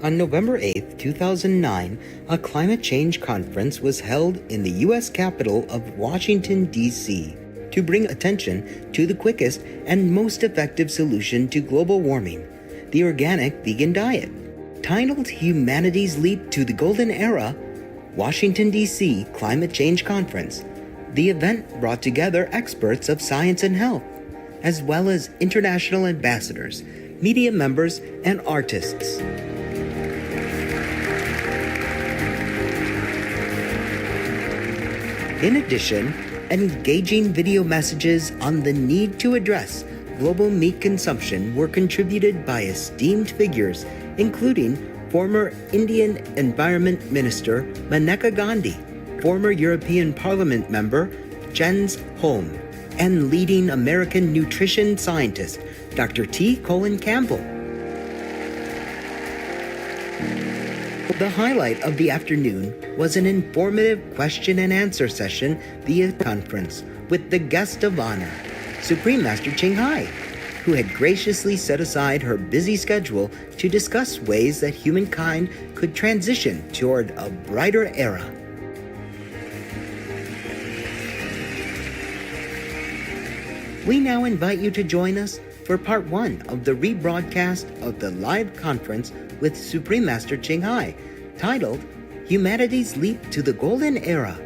On November 8, 2009, a climate change conference was held in the U.S. capital of Washington, D.C., to bring attention to the quickest and most effective solution to global warming, the organic vegan diet. Titled Humanity's Leap to the Golden Era, Washington, D.C. Climate Change Conference, the event brought together experts of science and health, as well as international ambassadors, media members, and artists. In addition, engaging video messages on the need to address global meat consumption were contributed by esteemed figures, including former Indian Environment Minister Maneka Gandhi, former European Parliament member Jens Holm, and leading American nutrition scientist Dr. T. Colin Campbell. The highlight of the afternoon was an informative question and answer session via conference with the guest of honor, Supreme Master Ching Hai, who had graciously set aside her busy schedule to discuss ways that humankind could transition toward a brighter era. We now invite you to join us for part 1 of the rebroadcast of the live conference with Supreme Master Ching Hai, titled Humanity's Leap to the Golden Era,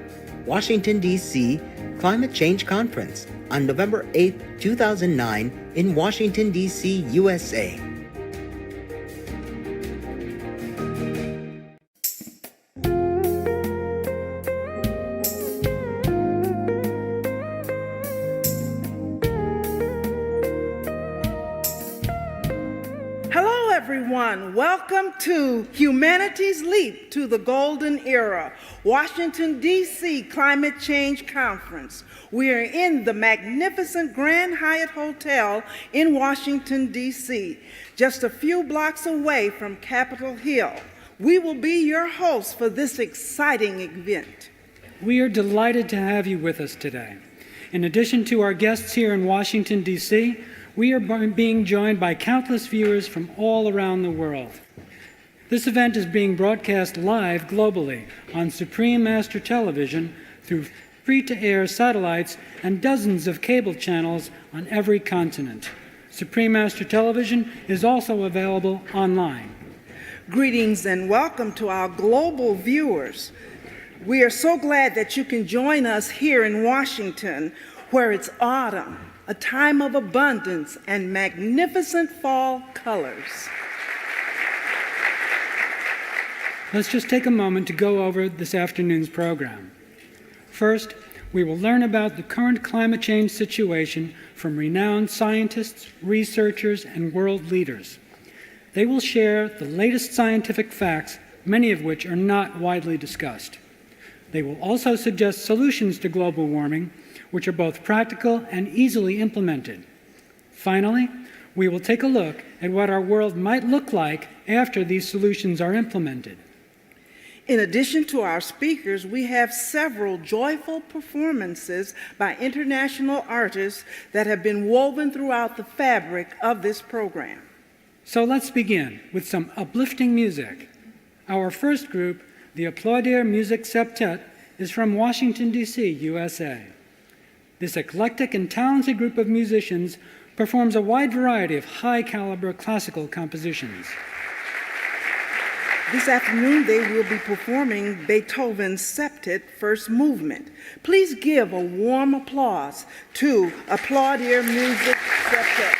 Washington, D.C. Climate Change Conference, on November 8, 2009 in Washington, D.C., USA. Everyone, welcome to Humanity's Leap to the Golden Era, Washington, D.C. Climate Change Conference. We are in the magnificent Grand Hyatt Hotel in Washington, D.C., just a few blocks away from Capitol Hill. We will be your hosts for this exciting event. We are delighted to have you with us today. In addition to our guests here in Washington, D.C., we are being joined by countless viewers from all around the world. This event is being broadcast live globally on Supreme Master Television through free-to-air satellites and dozens of cable channels on every continent. Supreme Master Television is also available online. Greetings and welcome to our global viewers. We are so glad that you can join us here in Washington, where it's autumn, a time of abundance and magnificent fall colors. Let's just take a moment to go over this afternoon's program. First, we will learn about the current climate change situation from renowned scientists, researchers, and world leaders. They will share the latest scientific facts, many of which are not widely discussed. They will also suggest solutions to global warming, which are both practical and easily implemented. Finally, we will take a look at what our world might look like after these solutions are implemented. In addition to our speakers, we have several joyful performances by international artists that have been woven throughout the fabric of this program. So let's begin with some uplifting music. Our first group, the Applaudir Music Septet, is from Washington, D.C., USA. This eclectic and talented group of musicians performs a wide variety of high-caliber classical compositions. This afternoon, they will be performing Beethoven's Septet First Movement. Please give a warm applause to Applaudir Music Septet.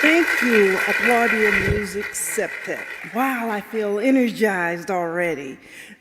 Thank you, Applaudia Music Septet. Wow, I feel energized already.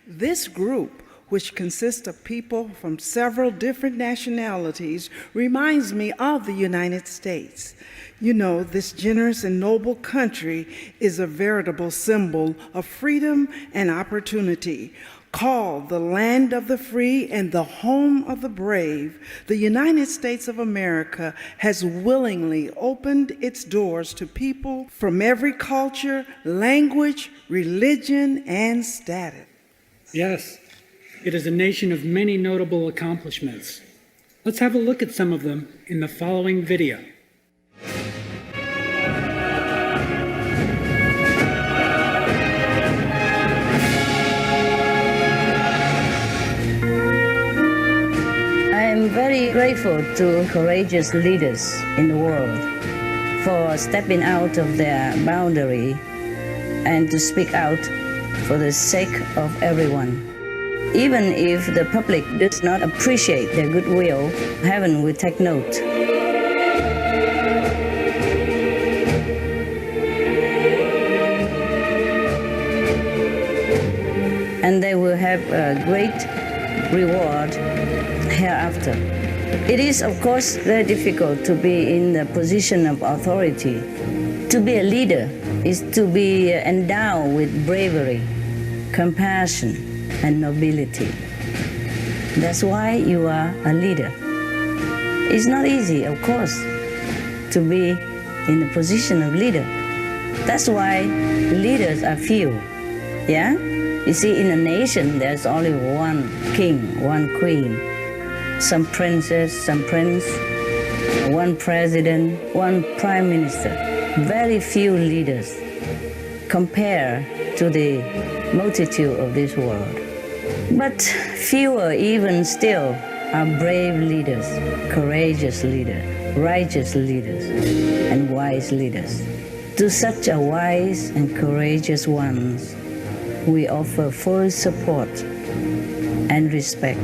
This group, which consists of people from several different nationalities, reminds me of the United States. You know, this generous and noble country is a veritable symbol of freedom and opportunity. Called the land of the free and the home of the brave, the United States of America has willingly opened its doors to people from every culture, language, religion, and status. Yes, it is a nation of many notable accomplishments. Let's have a look at some of them in the following video. I'm very grateful to courageous leaders in the world for stepping out of their boundary and to speak out for the sake of everyone. Even if the public does not appreciate their goodwill, heaven will take note. And they will have a great reward hereafter. It is, of course, very difficult to be in the position of authority. To be a leader is to be endowed with bravery, compassion, and nobility. That's why you are a leader. It's not easy, of course, to be in the position of leader. That's why leaders are few. Yeah? You see, in a nation, there's only one king, one queen, some princess, some prince, one president, one prime minister. Very few leaders compared to the multitude of this world. But fewer even still are brave leaders, courageous leaders, righteous leaders, and wise leaders. To such a wise and courageous ones, we offer full support and respect.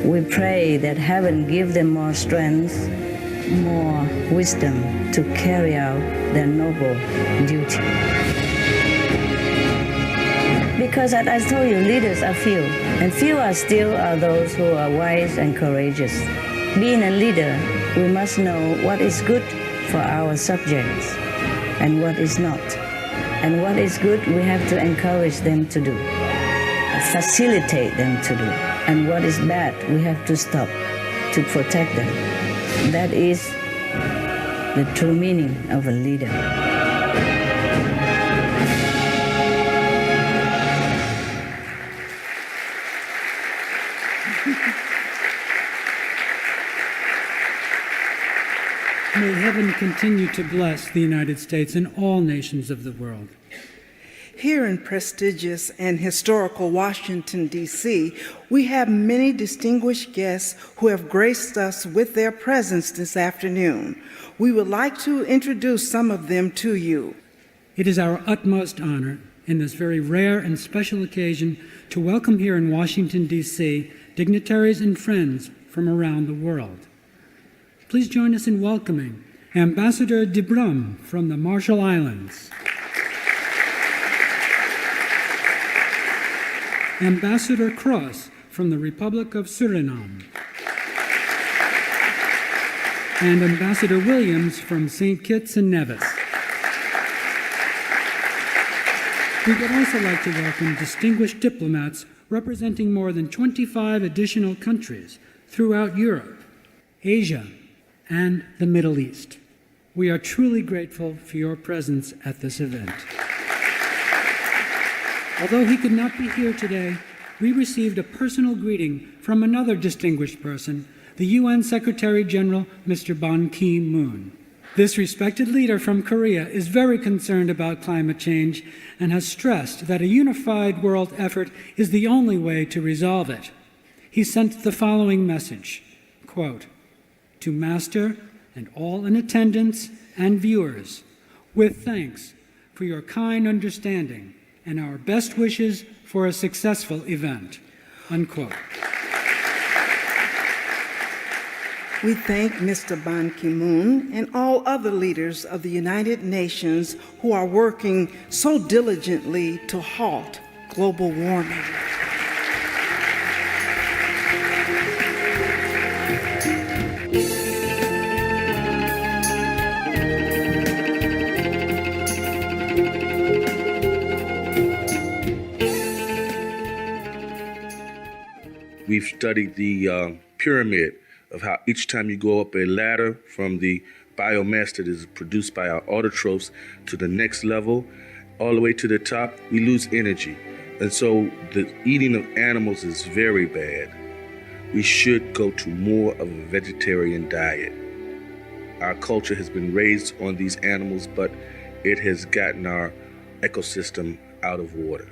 We pray that heaven give them more strength, more wisdom to carry out their noble duty. Because as I told you, leaders are few, and fewer still are those who are wise and courageous. Being a leader, we must know what is good for our subjects and what is not. And what is good, we have to encourage them to do, facilitate them to do. And what is bad, we have to stop to protect them. That is the true meaning of a leader. May heaven continue to bless the United States and all nations of the world. Here in prestigious and historical Washington, D.C., we have many distinguished guests who have graced us with their presence this afternoon. We would like to introduce some of them to you. It is our utmost honor in this very rare and special occasion to welcome here in Washington, D.C., dignitaries and friends from around the world. Please join us in welcoming Ambassador de Brum from the Marshall Islands, Ambassador Cross from the Republic of Suriname, and Ambassador Williams from St. Kitts and Nevis. We would also like to welcome distinguished diplomats representing more than 25 additional countries throughout Europe, Asia, and the Middle East. We are truly grateful for your presence at this event. Although he could not be here today, we received a personal greeting from another distinguished person, the UN Secretary General, Mr. Ban Ki-moon. This respected leader from Korea is very concerned about climate change and has stressed that a unified world effort is the only way to resolve it. He sent the following message, quote, "To Master and all in attendance and viewers, with thanks for your kind understanding and our best wishes for a successful event," unquote. We thank Mr. Ban Ki-moon and all other leaders of the United Nations who are working so diligently to halt global warming. We've studied the pyramid of how each time you go up a ladder from the biomass that is produced by our autotrophs to the next level, all the way to the top, we lose energy. And so the eating of animals is very bad. We should go to more of a vegetarian diet. Our culture has been raised on these animals, but it has gotten our ecosystem out of order.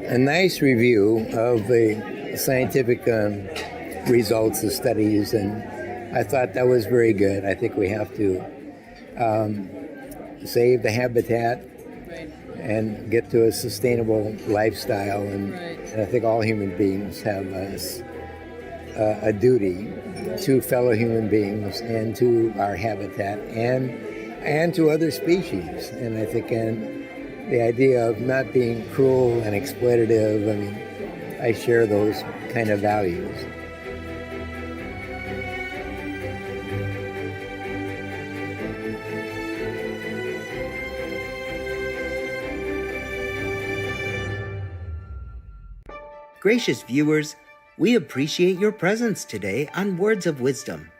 A nice review of the scientific results of studies, and I thought that was very good. I think we have to save the habitat and get to a sustainable lifestyle, and I think all human beings have a duty to fellow human beings and to our habitat and to other species. And I think the idea of not being cruel and exploitative, I mean, I share those kind of values. Gracious viewers, we appreciate your presence today on Words of Wisdom.